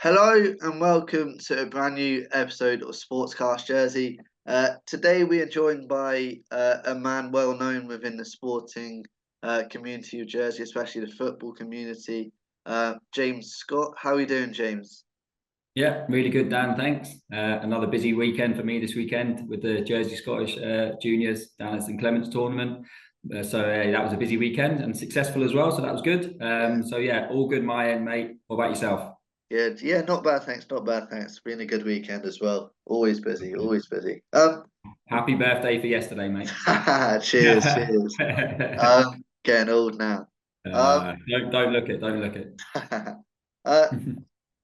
Hello and welcome to a brand new episode of Sportscast Jersey. Today we are joined by a man well known within the sporting community of Jersey, especially the football community, James Scott. How are you doing, James? Yeah, really good, Dan. Thanks. Another busy weekend for me this weekend with the Jersey Scottish Juniors down at St Clement's tournament. That was a busy weekend and successful as well. So that was good. All good my end, mate. What about yourself? Good. Yeah, not bad, thanks. Not bad, thanks. Been a good weekend as well. Always busy, always busy. Happy birthday for yesterday, mate. Cheers, cheers. Getting old now. Don't look it. Don't look it. uh,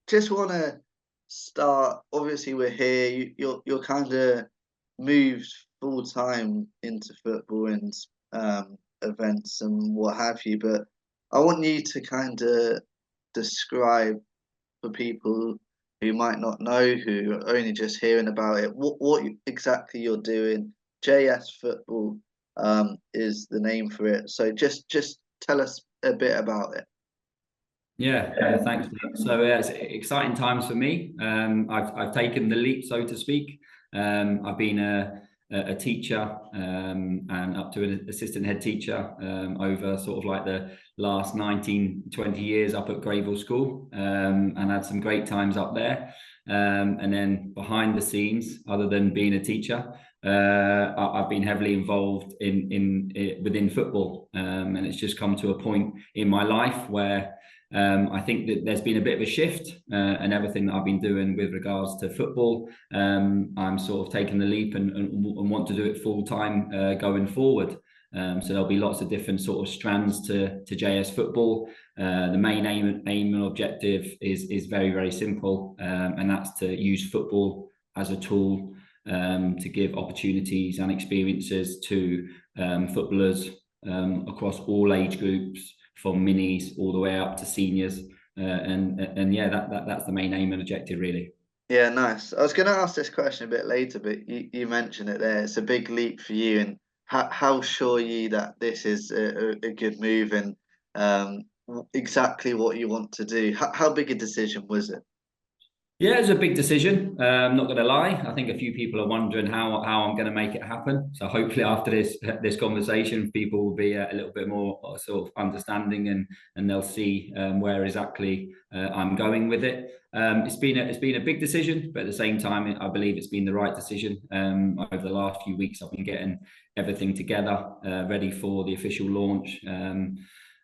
just want to start. Obviously, we're here. You're kind of moved full time into football and events and what have you. But I want you to kind of describe for people who might not know, who are only just hearing about it, what exactly you're doing. JS Football is the name for it. So just tell us a bit about it. Yeah, thanks, mate. It's exciting times for me. I've taken the leap, so to speak. I've been a teacher and up to an assistant head teacher over sort of like the last 19, 20 years up at Grayville School, and had some great times up there. And then behind the scenes, other than being a teacher, I've been heavily involved within football, and it's just come to a point in my life where I think that there's been a bit of a shift, and everything that I've been doing with regards to football, I'm sort of taking the leap and want to do it full time going forward. So there'll be lots of different sort of strands to JS football. The main aim and objective is very, very simple, and that's to use football as a tool to give opportunities and experiences to footballers across all age groups, from minis all the way up to seniors, that's the main aim and objective, really. Yeah, nice. I was going to ask this question a bit later, but you mentioned it there. It's a big leap for you, and how sure are you that this is a good move and exactly what you want to do? How big a decision was it? Yeah, it's a big decision. I'm not going to lie. I think a few people are wondering how I'm going to make it happen. So hopefully after this conversation, people will be a little bit more sort of understanding, and they'll see where exactly I'm going with it. It's been a big decision, but at the same time, I believe it's been the right decision. Over the last few weeks, I've been getting everything together, ready for the official launch.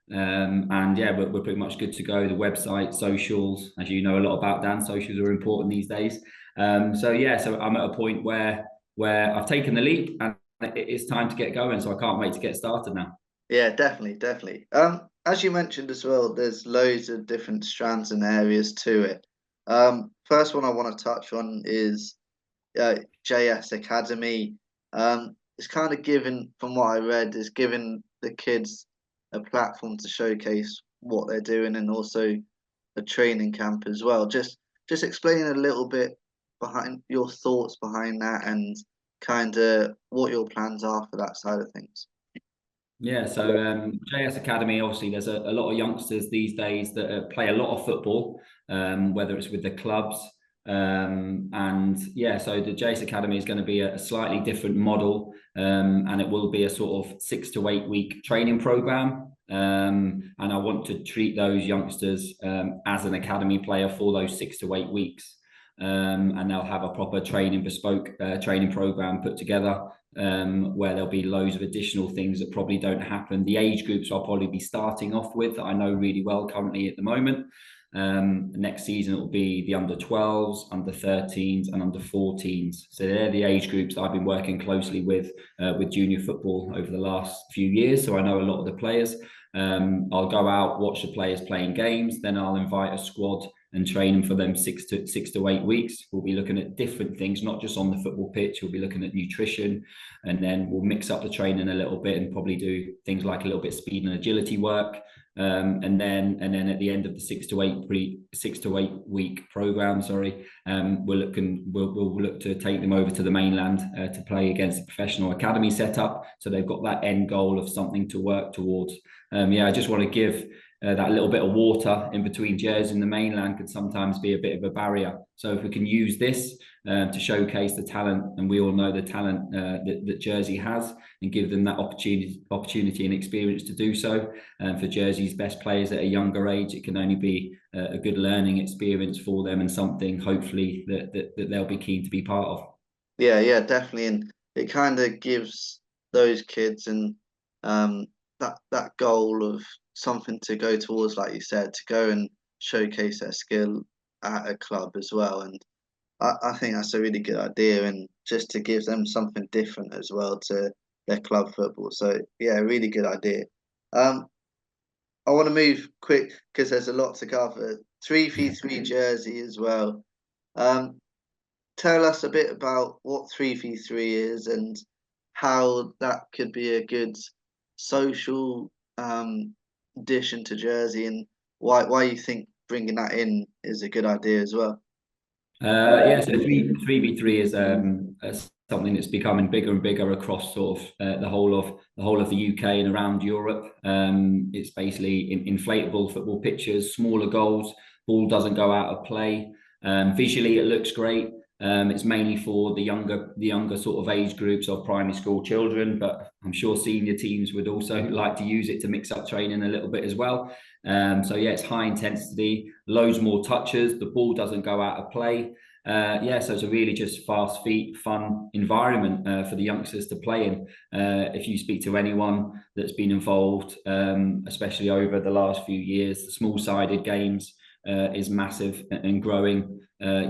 We're pretty much good to go. The website, socials, as you know a lot about, Dan, socials are important these days. So I'm at a point where I've taken the leap and it's time to get going. So I can't wait to get started now. Yeah, definitely, definitely. As you mentioned as well, there's loads of different strands and areas to it. First one I want to touch on is JS Academy. It's kind of given, from what I read, is giving the kids a platform to showcase what they're doing and also a training camp as well. Just explain a little bit behind your thoughts behind that and kind of what your plans are for that side of things. Yeah, so JS Academy, obviously, there's a lot of youngsters these days that play a lot of football, whether it's with the clubs. So the JS Academy is going to be a slightly different model, and it will be a sort of 6 to 8 week training program. And I want to treat those youngsters as an academy player for those 6 to 8 weeks. And they'll have a proper bespoke training program put together, where there'll be loads of additional things that probably don't happen. The age groups I'll probably be starting off with that I know really well currently at the moment. Next season it will be the under 12s, under 13s, and under 14s. So they're the age groups that I've been working closely with junior football over the last few years. So I know a lot of the players. I'll go out, watch the players playing games, then I'll invite a squad and train them for them 6 to 8 weeks. We'll be looking at different things, not just on the football pitch. We'll be looking at nutrition, and then we'll mix up the training a little bit and probably do things like a little bit of speed and agility work. And then at the end of the 6 to 8 week program, we'll look to take them over to the mainland to play against a professional academy setup. So they've got that end goal of something to work towards. I just want to give that little bit of water in between Jersey and the mainland can sometimes be a bit of a barrier. So if we can use this to showcase the talent, and we all know the talent that Jersey has, and give them that opportunity and experience to do so. For Jersey's best players at a younger age, it can only be a good learning experience for them, and something hopefully that they'll be keen to be part of. Yeah, definitely, and it kind of gives those kids and that goal of something to go towards, like you said, to go and showcase their skill at a club as well. And I think that's a really good idea, and just to give them something different as well to their club football. So yeah, really good idea. Um, I want to move quick because there's a lot to cover. 3-3 jersey as well. Um, Tell us a bit about what 3-3 is and how that could be a good social addition to Jersey, and why you think bringing that in is a good idea as well. Yeah, so 3v3 is something that's becoming bigger and bigger across sort of the whole of the UK and around Europe. It's basically inflatable football pitches, smaller goals. Ball doesn't go out of play. Visually, it looks great. It's mainly for the younger sort of age groups of primary school children, but I'm sure senior teams would also like to use it to mix up training a little bit as well. So yeah, it's high intensity, loads more touches. The ball doesn't go out of play. Yeah, so it's a really just fast feet, fun environment for the youngsters to play in. If you speak to anyone that's been involved, especially over the last few years, the small-sided games is massive and growing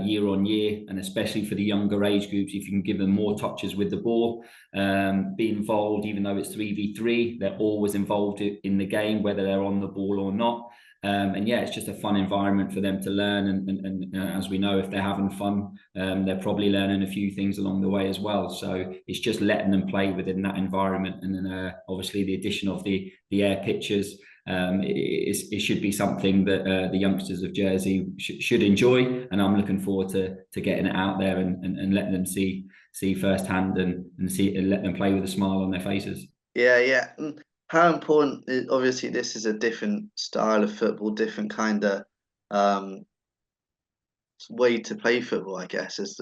year on year, and especially for the younger age groups, if you can give them more touches with the ball, be involved, even though it's 3v3, they're always involved in the game, whether they're on the ball or not. And yeah, it's just a fun environment for them to learn. And as we know, if they're having fun, they're probably learning a few things along the way as well. So it's just letting them play within that environment. And then obviously the addition of the air pitches, it should be something that the youngsters of Jersey should enjoy. And I'm looking forward to getting it out there and letting them see firsthand and let them play with a smile on their faces. Yeah. And how important is, obviously this is a different style of football, different kind of um, way to play football, I guess, is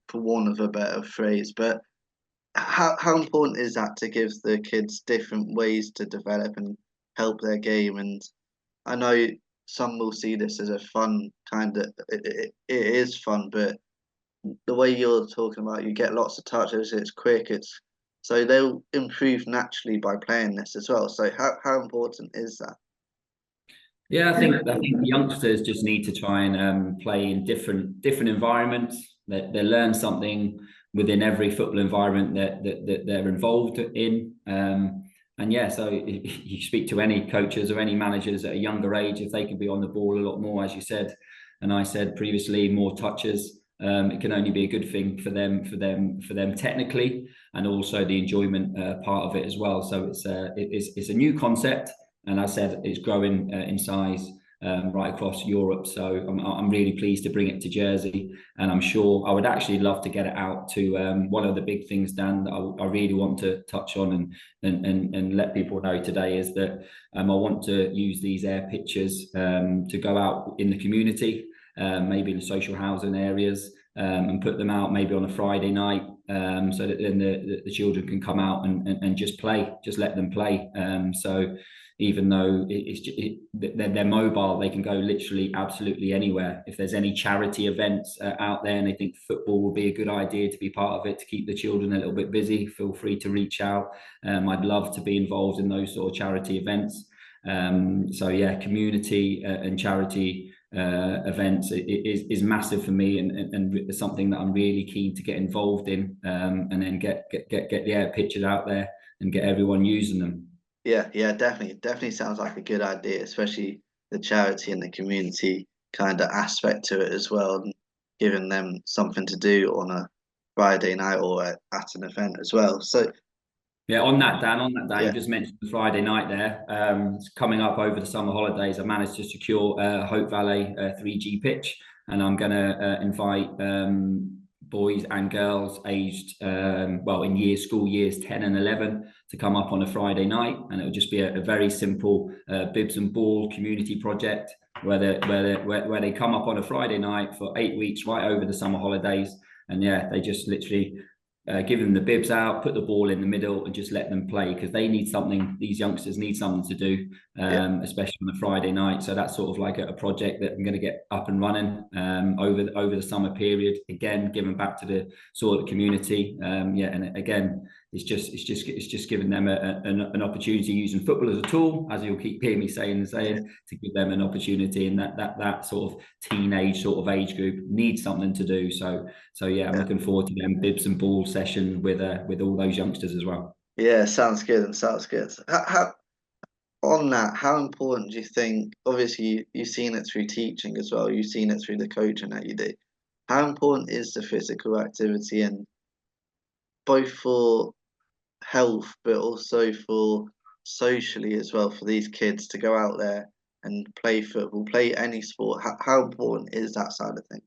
for want of a better phrase. But how important is that to give the kids different ways to develop and help their game? And I know some will see this as a fun kind of it is fun, but the way you're talking about, you get lots of touches, it's quick, it's so they'll improve naturally by playing this as well. So how important is that? Yeah, I think youngsters just need to try and play in different environments. They learn something within every football environment that they're involved in. And yeah, so if you speak to any coaches or any managers at a younger age, if they can be on the ball a lot more, as you said, and I said previously, more touches, it can only be a good thing for them technically, and also the enjoyment part of it as well. So it's a new concept, and as I said, it's growing in size right across Europe. So I'm really pleased to bring it to Jersey, and I'm sure I would actually love to get it out to one of the big things, Dan, that I really want to touch on and let people know today is that I want to use these air pitches to go out in the community, maybe in the social housing areas, and put them out maybe on a Friday night, so that then the children can come out and just play, just let them play. So even though they're mobile, they can go literally absolutely anywhere. If there's any charity events out there and they think football would be a good idea to be part of it to keep the children a little bit busy, feel free to reach out. I'd love to be involved in those sort of charity events. So yeah, community and charity events is massive for me, and something that I'm really keen to get involved in, and then get the air pitches out there and get everyone using them. Yeah, definitely sounds like a good idea, especially the charity and the community kind of aspect to it as well, and giving them something to do on a Friday night or at an event as well. So Yeah, on that, Dan, you yeah, just mentioned the Friday night there. It's coming up over the summer holidays. I managed to secure Hope Valley 3G pitch, and I'm going to invite boys and girls aged in school years 10 and 11 to come up on a Friday night, and it would just be a very simple bibs and ball community project where they come up on a Friday night for 8 weeks right over the summer holidays, and they just literally give them the bibs out, put the ball in the middle, and just let them play, because they need something. These youngsters need something to do, especially on a Friday night. So that's sort of like a project that I'm going to get up and running over the summer period. Again, giving back to the sort of community. And again, it's just giving them an opportunity, using football as a tool, as you'll keep hearing me saying, to give them an opportunity, and that sort of teenage sort of age group needs something to do. So I'm looking forward to them bibs and ball session with all those youngsters as well. Yeah, sounds good. How important do you think? Obviously, you've seen it through teaching as well. You've seen it through the coaching that you do. How important is the physical activity, and both for health, but also for socially as well, for these kids to go out there and play football, play any sport? How important is that side of things?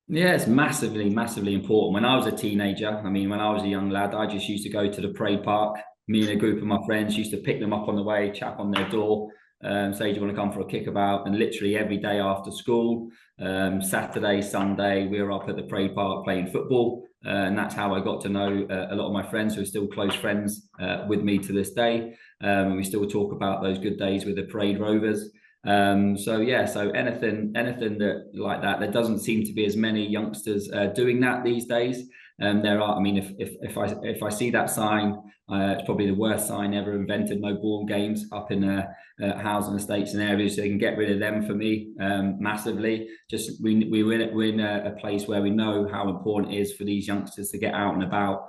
Yeah, it's massively, massively important. When I was a teenager, I mean, when I was a young lad, I just used to go to the parade park. Me and a group of my friends used to pick them up on the way, tap on their door, say, do you want to come for a kickabout? And literally every day after school, Saturday, Sunday, we were up at the parade park playing football. And that's how I got to know a lot of my friends who are still close friends with me to this day. And we still talk about those good days with the Parade Rovers. So anything that like that, there doesn't seem to be as many youngsters doing that these days. There are, I mean, if I see that sign, it's probably the worst sign ever invented, no ball games, up in housing estates and areas, so they can get rid of them for me massively. Just we're in a place where we know how important it is for these youngsters to get out and about,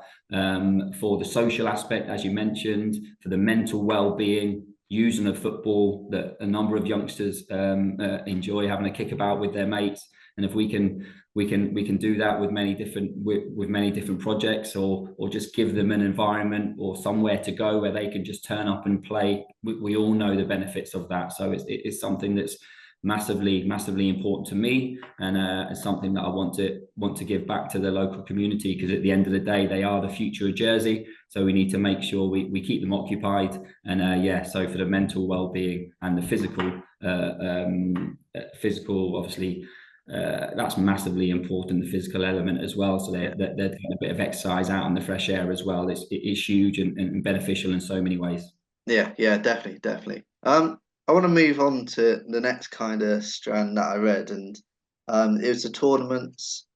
for the social aspect, as you mentioned, for the mental well-being, using a football that a number of youngsters enjoy having a kickabout with their mates. And if we can do that with many different projects, or just give them an environment or somewhere to go where they can just turn up and play, we all know the benefits of that. So it's something that's massively important to me, and it's something that I want to give back to the local community, because at the end of the day, they are the future of Jersey. So we need to make sure we keep them occupied, and so for the mental well-being and the physical, obviously, that's massively important, the physical element as well. So they're getting a bit of exercise out in the fresh air as well. It's huge and beneficial in so many ways. Yeah, definitely. I want to move on to the next kind of strand that I read, and it was the tournaments.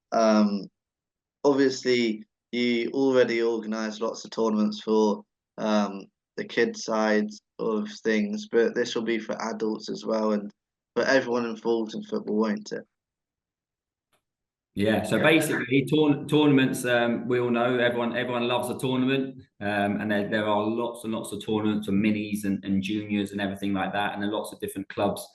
Obviously, you already organise lots of tournaments for the kids' side of things, but this will be for adults as well, and for everyone involved in football, won't it? Yeah, so basically tournaments, we all know everyone loves a tournament, and there are lots and lots of tournaments for minis and juniors and everything like that, and then lots of different clubs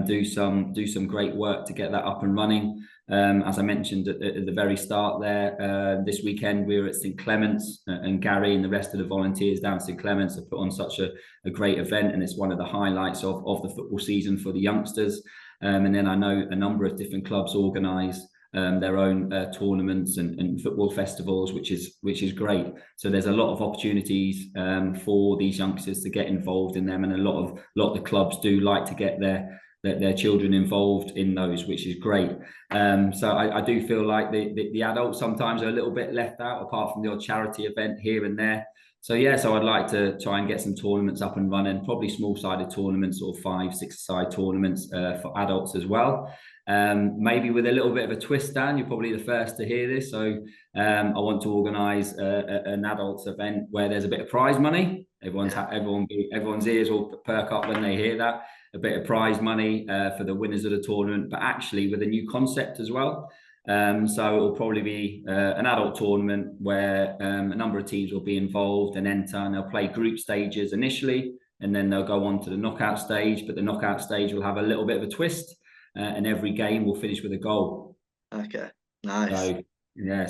do some great work to get that up and running. As I mentioned at the very start there, this weekend we were at St Clement's, and Gary and the rest of the volunteers down at St Clement's have put on such a great event, and it's one of the highlights of the football season for the youngsters. And then I know a number of different clubs organise their own tournaments and football festivals, which is great. So there's a lot of opportunities for these youngsters to get involved in them, and a lot of the clubs do like to get their children involved in those, which is great. So I do feel like the adults sometimes are a little bit left out, apart from the odd charity event here and there. So I'd like to try and get some tournaments up and running, probably small-sided tournaments or 5-6-side tournaments for adults as well. Maybe with a little bit of a twist, Dan, you're probably the first to hear this. So I want to organise an adults event where there's a bit of prize money. Everyone's ears will perk up when they hear that. A bit of prize money for the winners of the tournament, but actually with a new concept as well. So it will probably be an adult tournament where a number of teams will be involved and enter, and they'll play group stages initially, and then they'll go on to the knockout stage. But the knockout stage will have a little bit of a twist. And every game will finish with a goal. Okay, nice.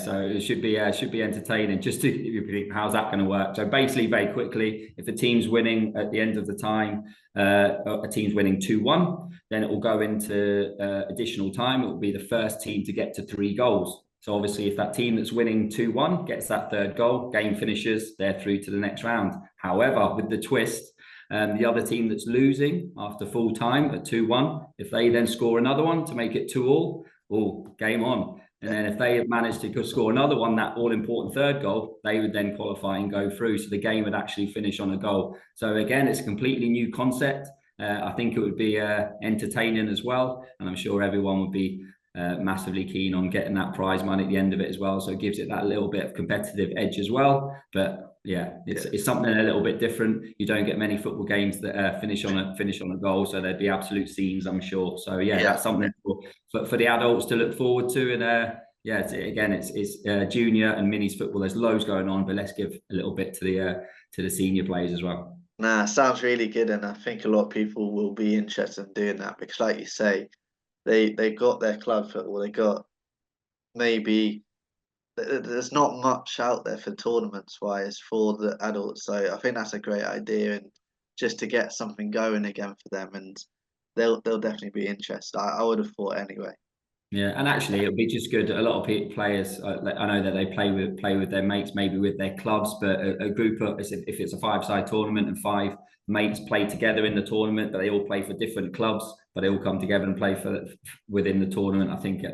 So it should be entertaining. Just to how's that going to work? So basically, very quickly, if a team's winning at the end of the time, a team's winning 2-1, then it will go into additional time. It will be the first team to get to 3 goals. So obviously, if that team that's winning 2-1 gets that third goal, game finishes, they're through to the next round. However, with the twist, the other team that's losing after full time at 2-1, if they then score another one to make it 2-2, game on. And then if they have managed to score another one, that all-important third goal, they would then qualify and go through. So the game would actually finish on a goal. So again, it's a completely new concept. I think it would be entertaining as well. And I'm sure everyone would be massively keen on getting that prize money at the end of it as well. So it gives it that little bit of competitive edge as well. But yeah, it's something a little bit different. You don't get many football games that finish on a goal, so there'd be absolute scenes, I'm sure. So yeah, that's something for the adults to look forward to. And it's junior and minis football. There's loads going on, but let's give a little bit to the senior players as well. Nah, sounds really good, and I think a lot of people will be interested in doing that because, like you say, they got their club football. They got maybe there's not much out there for tournaments wise for the adults. So I think that's a great idea, and just to get something going again for them, and they'll definitely be interested. I would have thought anyway. Yeah, and actually, it'll be just good. A lot of players, I know that they play with their mates, maybe with their clubs, but a group of, if it's a five-side tournament and 5 mates play together in the tournament, but they all play for different clubs, but they all come together and play for within the tournament. I think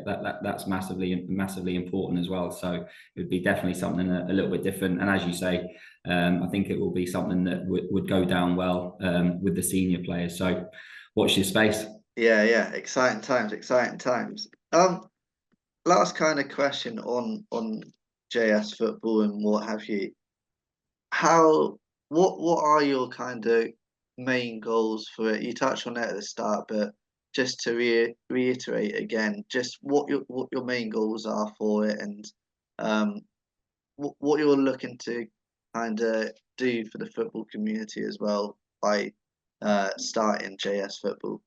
that's massively important as well. So it would be definitely something a little bit different. And as you say, I think it will be something that would go down well with the senior players. So watch your space. Yeah, exciting times, exciting times. Last kind of question on JS football and what have you. What are your kind of main goals for it? You touched on it at the start, but just to reiterate again, just what your main goals are for it, and what you're looking to kind of do for the football community as well by starting JS football.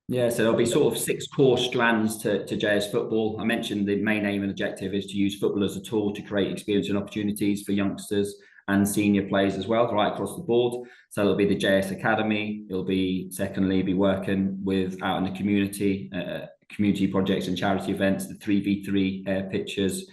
Yeah, so there'll be sort of 6 core strands to JS football. I mentioned the main aim and objective is to use football as a tool to create experience and opportunities for youngsters and senior players as well, right across the board. So there'll be the JS Academy. It'll be, secondly, be working with out in the community, community projects and charity events, the 3v3 pitches,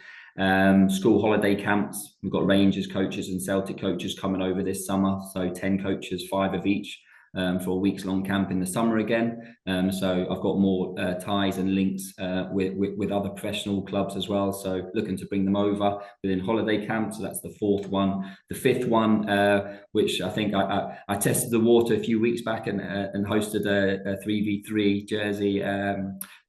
school holiday camps. We've got Rangers coaches and Celtic coaches coming over this summer. So 10 coaches, 5 of each. For a week's long camp in the summer again. So I've got more ties and links with other professional clubs as well. So looking to bring them over within holiday camp. So that's the 4th one. The 5th one, which I think I tested the water a few weeks back and hosted a 3v3 Jersey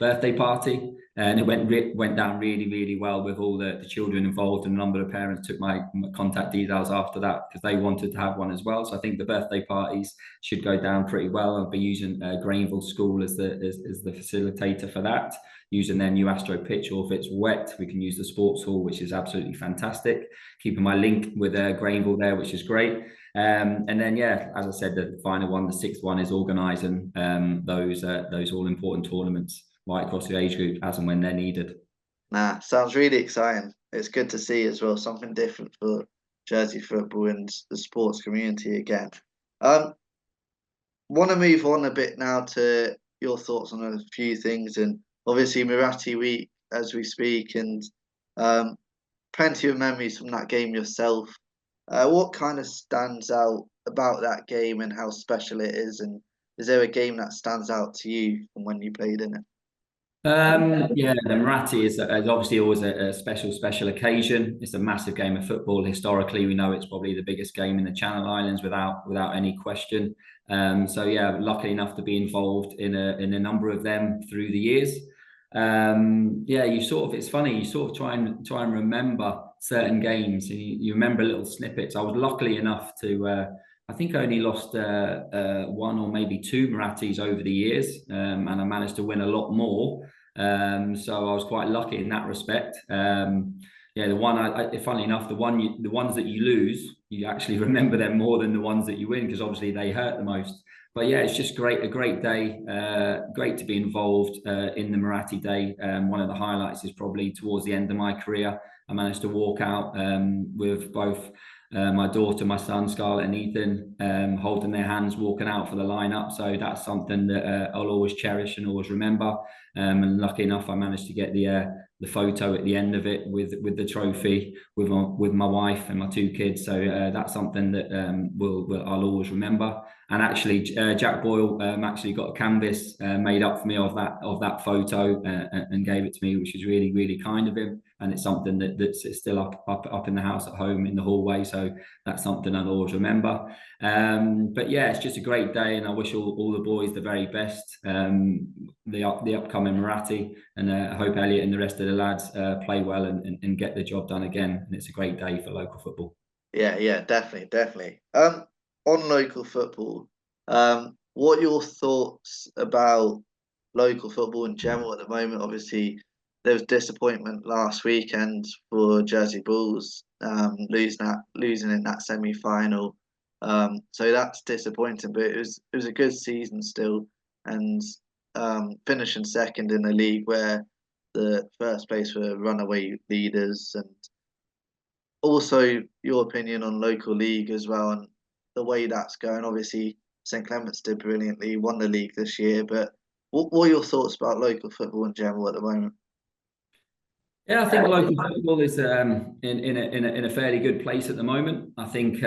birthday party. And it went down really, really well with all the children involved, and a number of parents took my contact details after that because they wanted to have one as well. So I think the birthday parties should go down pretty well. I'll be using Grainville School as the facilitator for that, using their new Astro pitch, or if it's wet, we can use the sports hall, which is absolutely fantastic. Keeping my link with Grainville there, which is great. And then, yeah, as I said, the final one, the 6th one, is organising those all important tournaments right across the age group as and when they're needed. Nah, sounds really exciting. It's good to see as well something different for Jersey football and the sports community again. Want to move on a bit now to your thoughts on a few things, and obviously Mirati week as we speak, and plenty of memories from that game yourself. What kind of stands out about that game and how special it is, and is there a game that stands out to you from when you played in it? Yeah, the Marathi is obviously always a special occasion. It's a massive game of football. Historically, we know it's probably the biggest game in the Channel Islands without any question. So yeah, lucky enough to be involved in a number of them through the years. Yeah, it's funny. You sort of try and remember certain games, and you remember little snippets. I was lucky enough to. I think I only lost 1 or maybe 2 Marathis over the years, and I managed to win a lot more. So I was quite lucky in that respect. Yeah, the one, funnily enough, the ones that you lose, you actually remember them more than the ones that you win, because obviously they hurt the most. But yeah, it's just a great day. Great to be involved in the Marathi Day. One of the highlights is probably towards the end of my career. I managed to walk out with both my daughter, my son, Scarlett and Ethan, holding their hands, walking out for the lineup. So that's something that I'll always cherish and always remember. And lucky enough, I managed to get the photo at the end of it with the trophy with my wife and my 2 kids. So that's something that I'll always remember. And actually, Jack Boyle actually got a canvas made up for me of that photo and gave it to me, which is really, really kind of him. And it's something that's still up in the house at home in the hallway. So that's something I'll always remember. But yeah, it's just a great day, and I wish all the boys the very best. The upcoming Marathi, and I hope Elliot and the rest of the lads play well and get the job done again. And it's a great day for local football. Yeah, definitely. On local football, what are your thoughts about local football in general at the moment? Obviously, there was disappointment last weekend for Jersey Bulls, losing in that semi-final. So that's disappointing, but it was a good season still, and finishing second in a league where the first place were runaway leaders. And also your opinion on local league as well and the way that's going. Obviously, St Clement's did brilliantly, won the league this year, but what are your thoughts about local football in general at the moment? Yeah, I think local football is in a fairly good place at the moment. I think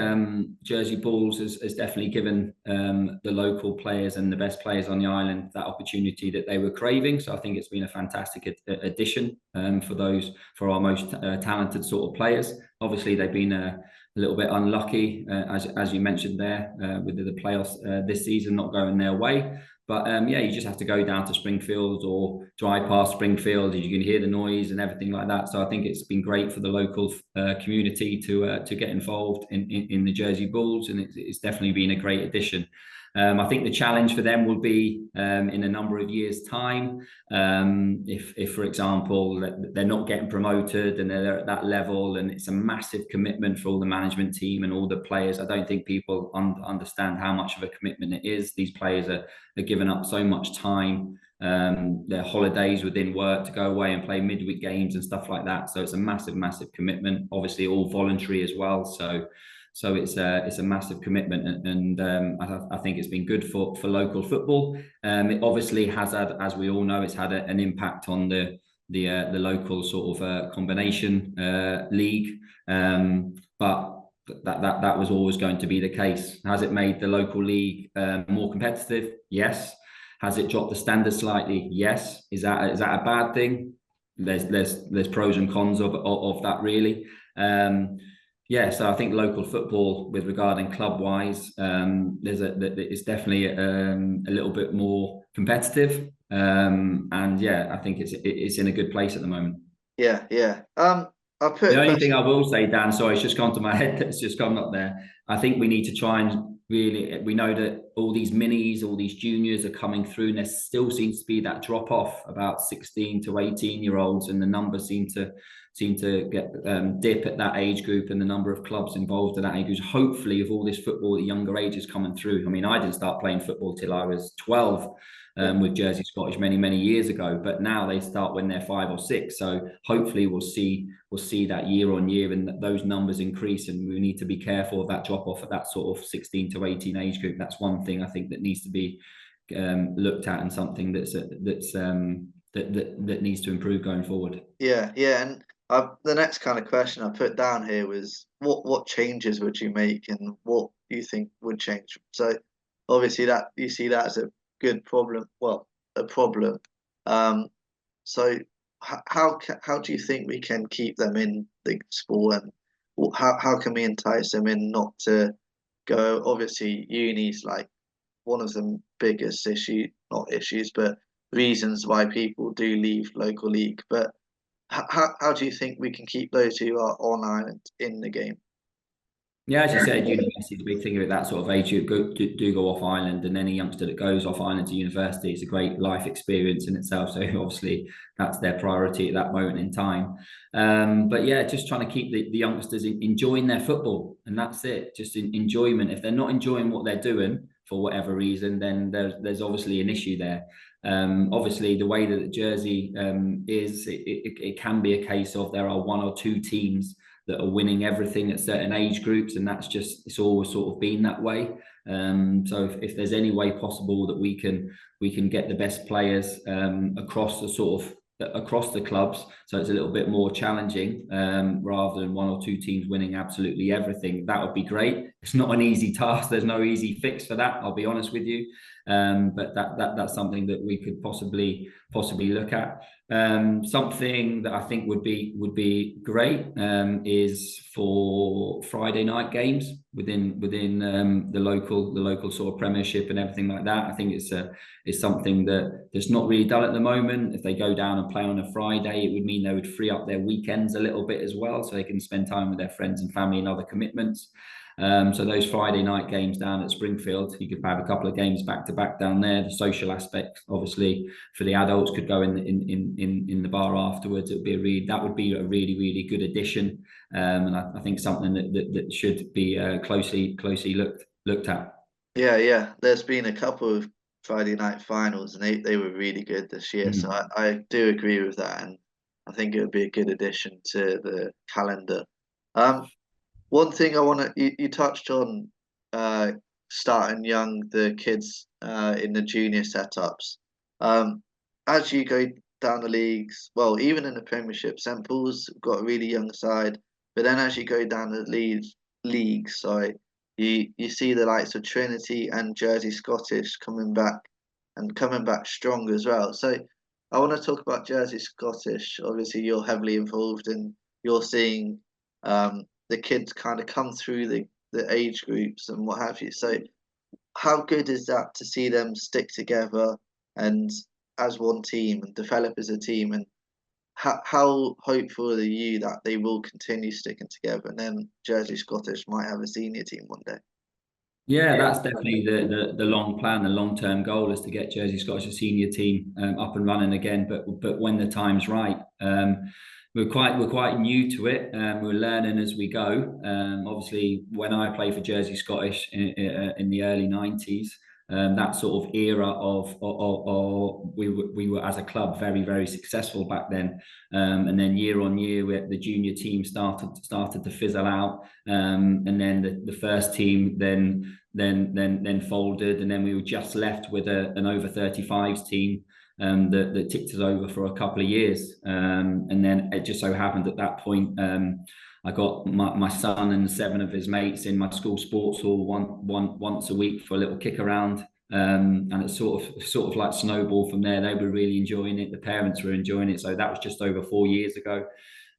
Jersey Bulls has definitely given the local players and the best players on the island that opportunity that they were craving. So I think it's been a fantastic addition for our most talented sort of players. Obviously, they've been a little bit unlucky, as you mentioned there, with the playoffs this season not going their way. But yeah, you just have to go down to Springfield or drive past Springfield. You can hear the noise and everything like that. So I think it's been great for the local community to get involved in the Jersey Bulls, and it's definitely been a great addition. I think the challenge for them will be in a number of years' time. If, for example, they're not getting promoted and they're at that level, and it's a massive commitment for all the management team and all the players. I don't think people understand how much of a commitment it is. These players are giving up so much time, their holidays within work to go away and play midweek games and stuff like that. So it's a massive commitment. Obviously, all voluntary as well. So it's a massive commitment, and I think it's been good for local football. It obviously has had, as we all know, it's had an impact on the local sort of combination league, but that was always going to be the case. Has it made the local league more competitive? Yes. Has it dropped the standard slightly? Yes. Is that a bad thing? There's pros and cons of that, really. Yeah, so I think local football, with regarding club wise, it's definitely a little bit more competitive, and yeah, I think it's in a good place at the moment. Yeah. I put The a only thing question. I will say, Dan, sorry, it's just gone to my head. It's just gone up there. I think we need to try and really. We know that all these minis, all these juniors are coming through, and there still seems to be that drop off about 16 to 18-year-olds, and the numbers seem to get dip at that age group, and the number of clubs involved at that age group. Hopefully, with all this football at younger ages coming through. I mean, I didn't start playing football till I was 12. With Jersey Scottish many years ago, but now they start when they're 5 or 6. So hopefully we'll see that year on year, and those numbers increase. And we need to be careful of that drop off at that sort of 16 to 18 age group. That's one thing I think that needs to be looked at, and something that needs to improve going forward. Yeah. And the next kind of question I put down here was what changes would you make and what do you think would change? So obviously that you see that as a good problem. Well, a problem. So how do you think we can keep them in the sport, and how can we entice them in not to go? Obviously, uni's like one of the biggest not issues, but reasons why people do leave local league. But how do you think we can keep those who are on island in the game? Yeah, as you said, university is a big thing at that sort of age. You do go off island, and any youngster that goes off island to university is a great life experience in itself. So obviously, that's their priority at that moment in time. But yeah, just trying to keep the youngsters enjoying their football, and that's it. Just enjoyment. If they're not enjoying what they're doing for whatever reason, then there's obviously an issue there. Obviously, the way that Jersey is, it can be a case of there are 1 or 2 teams that are winning everything at certain age groups, and it's always sort of been that way. So if there's any way possible that we can get the best players across the clubs, so it's a little bit more challenging, rather than one or two teams winning absolutely everything, that would be great. It's not an easy task. There's no easy fix for that, I'll be honest with you. But that's something that we could possibly look at. Something that I think would be great is for Friday night games within the local sort of Premiership and everything like that. I think it's something that's not really done at the moment. If they go down and play on a Friday, it would mean they would free up their weekends a little bit as well, so they can spend time with their friends and family and other commitments. So those Friday night games down at Springfield, you could have a couple of games back to back down there. The social aspect, obviously, for the adults could go in the bar afterwards. That would be a really good addition, and I think something that should be closely looked at. Yeah. There's been a couple of Friday night finals, and they were really good this year. So I do agree with that, and I think it would be a good addition to the calendar. One thing you touched on, starting young, the kids in the junior setups. As you go down the leagues, well, even in the Premiership, St Paul's got a really young side, but then as you go down the leagues, sorry, you see the likes of Trinity and Jersey Scottish coming back strong as well. So I want to talk about Jersey Scottish. Obviously, you're heavily involved, and you're seeing the kids kind of come through the age groups and what have you. So how good is that to see them stick together and as one team and develop as a team? And how hopeful are you that they will continue sticking together, and then Jersey Scottish might have a senior team one day? Yeah, that's definitely the long plan. The long-term goal is to get Jersey Scottish a senior team up and running again. But when the time's right, we're quite new to it. We're learning as we go. Obviously, when I played for Jersey Scottish in the early 90s, that sort of era of we were as a club very successful back then, and then year on year the junior team started to fizzle out, and then the first team then folded, and then we were just left with an over 35s team that ticked us over for a couple of years, and then it just so happened at that point, I got my son and 7 of his mates in my school sports hall once a week for a little kick around. And it sort of like snowballed from there. They were really enjoying it. The parents were enjoying it. So that was just over 4 years ago.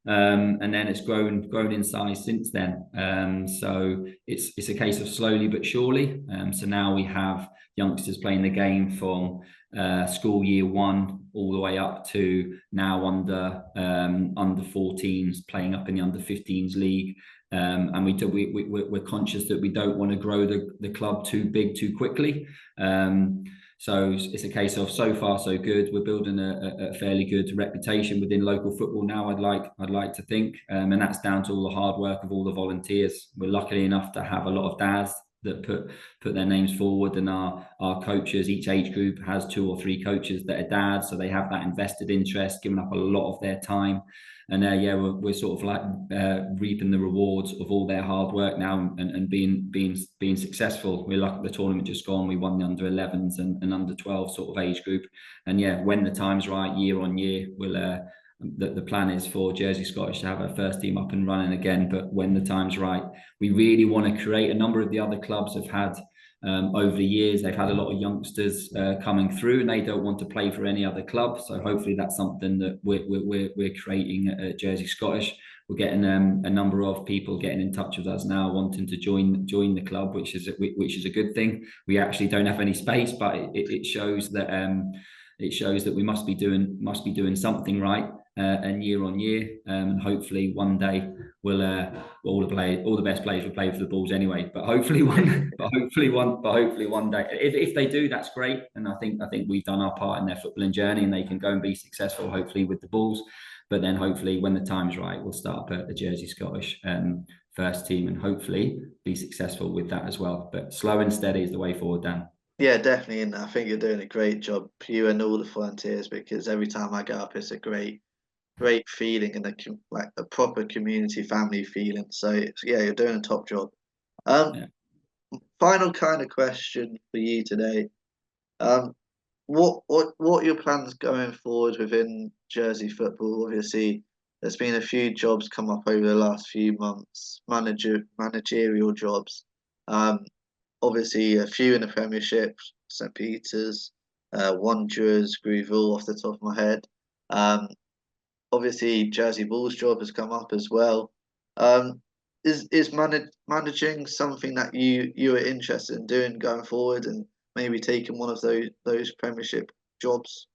And then it's grown in size since then. So it's a case of slowly but surely. So now we have youngsters playing the game from school year 1 all the way up to now under 14s playing up in the under 15s league. And we're conscious that we don't want to grow the club too big too quickly. So it's a case of so far so good. We're building a fairly good reputation within local football now, I'd like to think, and that's down to all the hard work of all the volunteers. We're lucky enough to have a lot of dads that put their names forward, and our coaches, each age group has 2 or 3 coaches that are dads, so they have that invested interest, giving up a lot of their time. And we're sort of like reaping the rewards of all their hard work now, and being successful. We're lucky the tournament just gone. We won the under 11s and under 12 sort of age group. And when the time's right, year on year, we'll. The plan is for Jersey Scottish to have our first team up and running again. But when the time's right, we really want to create. A number of the other clubs have had over the years, they've had a lot of youngsters coming through, and they don't want to play for any other club. So hopefully that's something that we're creating at Jersey Scottish. We're getting a number of people getting in touch with us now, wanting to join the club, which is a good thing. We actually don't have any space, but it shows that we must be doing something right. And year on year, and hopefully one day we'll all the best players will play for the Bulls anyway. But hopefully one day, if they do, that's great. And I think we've done our part in their footballing journey, and they can go and be successful, hopefully with the Bulls. But then hopefully when the time's right, we'll start up a Jersey Scottish first team, and hopefully be successful with that as well. But slow and steady is the way forward, Dan. Yeah, definitely, and I think you're doing a great job, you and all the volunteers, because every time I get up, it's a great feeling, and a proper community family feeling. So yeah, you're doing a top job. Yeah. Final kind of question for you today. Um, what are your plans going forward within Jersey football? Obviously, there's been a few jobs come up over the last few months, managerial jobs. Um, Obviously a few in the Premiership, St Peters, Wanderers, Greenville off the top of my head. Um, Obviously Jersey Bulls job has come up as well. Um, is managing something that you are interested in doing going forward, and maybe taking one of those Premiership jobs?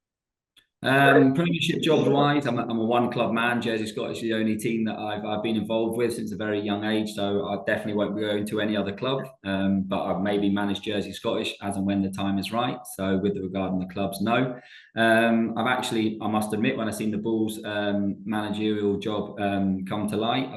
Premiership jobs wise, I'm a one club man. Jersey Scottish is the only team that I've been involved with since a very young age, so I definitely won't be going to any other club. But I've maybe managed Jersey Scottish as and when the time is right. So with regarding the clubs, no. I must admit, when I seen the Bulls managerial job come to light,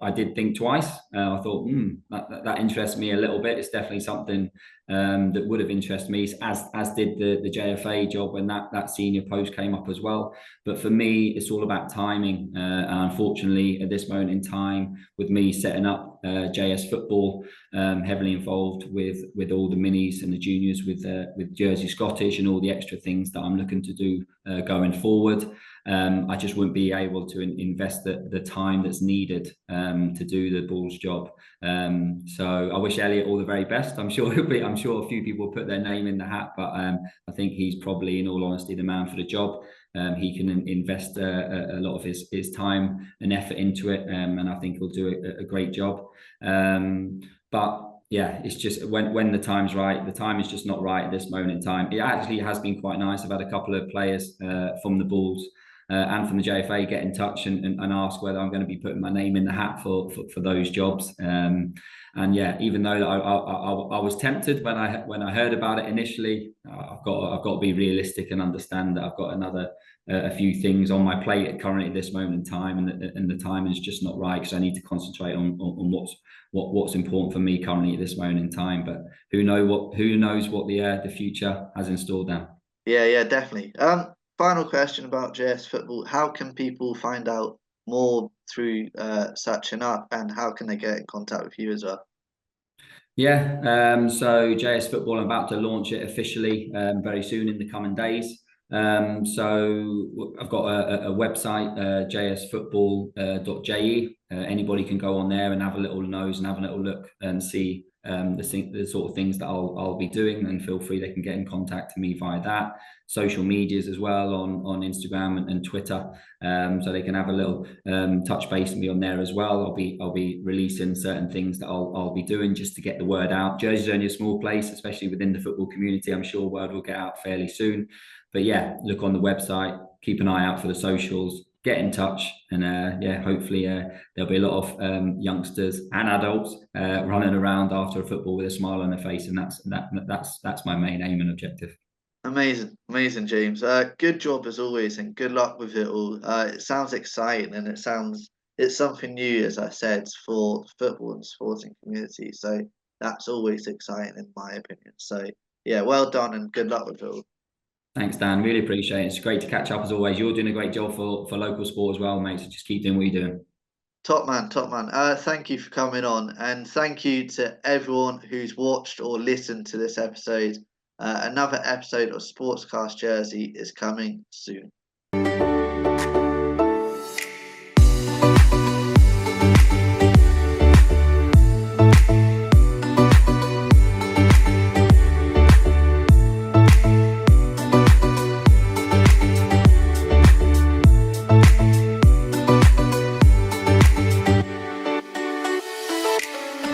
I did think twice. I thought, that interests me a little bit. It's definitely something that would have interested me, as did the JFA job when that senior post came up as well. But for me, it's all about timing. And unfortunately, at this moment in time, with me setting up JS football, heavily involved with all the minis and the juniors with Jersey Scottish and all the extra things that I'm looking to do going forward. I just wouldn't be able to invest the time that's needed to do the Bulls job. So I wish Elliot all the very best. I'm sure I'm sure a few people will put their name in the hat, but I think he's probably, in all honesty, the man for the job. He can invest a lot of his time and effort into it, and I think he'll do a great job. But yeah, it's just when the time's right. The time is just not right at this moment in time. It actually has been quite nice. I've had a couple of players from the Bulls and from the JFA get in touch and ask whether I'm going to be putting my name in the hat for those jobs. And yeah, even though I was tempted when I heard about it initially, I've got to be realistic and understand that I've got a few things on my plate currently at this moment in time, and the time is just not right, because I need to concentrate on what's important for me currently at this moment in time. But who knows what the future has in store, Dan. Yeah, definitely. Final question about JS football. How can people find out more through searching up, and how can they get in contact with you as well? Yeah, so JS Football, I'm about to launch it officially very soon in the coming days. So I've got a website, jsfootball.je. Anybody can go on there and have a little nose and have a little look and see the sort of things that I'll be doing. And feel free, they can get in contact with me via that. Social medias as well, on Instagram and Twitter, so they can have a little touch base with me on there as well. I'll be releasing certain things that I'll be doing just to get the word out. Jersey's only a small place, especially within the football community. I'm sure word will get out fairly soon. But yeah, look on the website, keep an eye out for the socials, get in touch, and yeah, hopefully there'll be a lot of youngsters and adults running around after a football with a smile on their face, and that's my main aim and objective. Amazing, James. Good job as always, and good luck with it all. It sounds exciting, and it's something new, as I said, for football and sporting community. So that's always exciting, in my opinion. So yeah, well done, and good luck with it all. Thanks, Dan. Really appreciate it. It's great to catch up as always. You're doing a great job for local sport as well, mate. So just keep doing what you're doing. Top man, top man. Thank you for coming on, and thank you to everyone who's watched or listened to this episode. Another episode of Sportscast Jersey is coming soon.